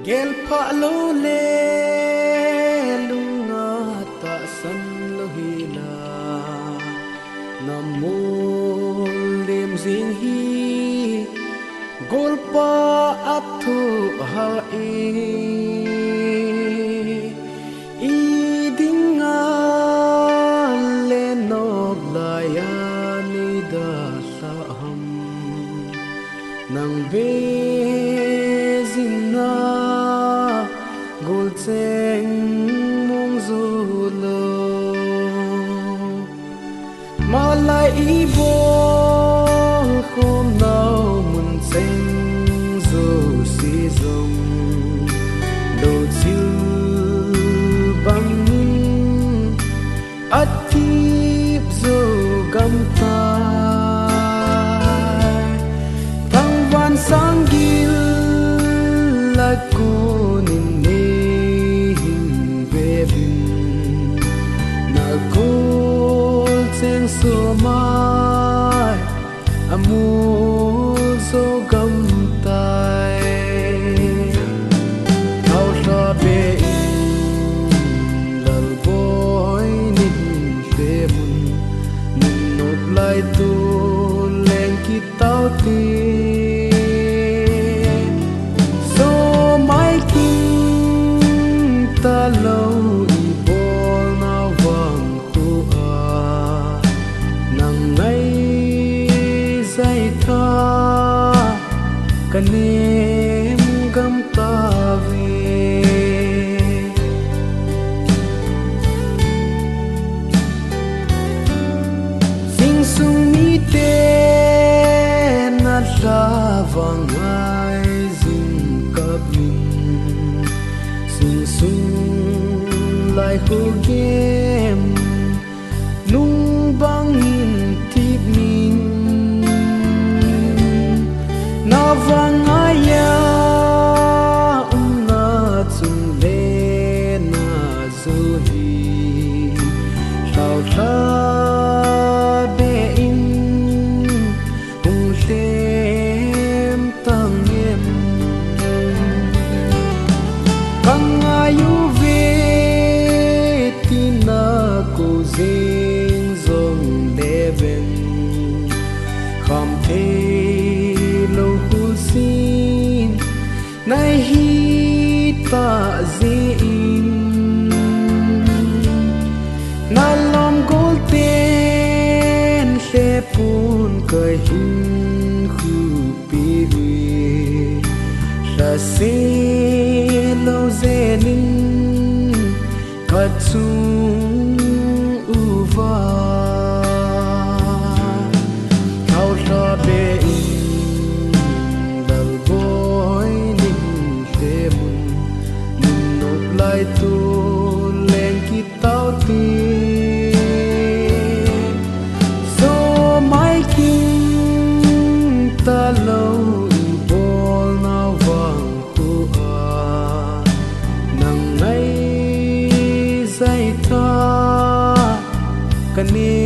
gel pha lo le lunga ta san lo hila namol lim jing hi gol pa athu ha e dinga le no blaya ni da sa ham nang be zina gol cheng mong zulo malai ibo khom nau mun cheng zo si zong do chiu bang atip zo gam ta tang van sang gil la ko nin ne him ve bin na ko cheng so mai amu so gam tai thao sa be lal boy nin te mun nin nop lai tu leng ki tao ti so mai king ta lo i bol na wang khu a nang ngai zai tha kanem gam ta ve sing sung mi te na la vang ai zing kap min sing sung lai ho game nung bang in tip min na vang aya na chung le na zo hi sao tha be in hung tem tang em bang ayu ve tina ko zing zong le ben kham the lo hu sin nai hi ta zin na lom gol ten se pun ka hin khu pi sa se lo zenin ka chung u va thao sa be dal boy nin te mun nin nop lai tu leng ki tao ti so mai king ta lo i bol na wang khu a nang ngai zai tha kane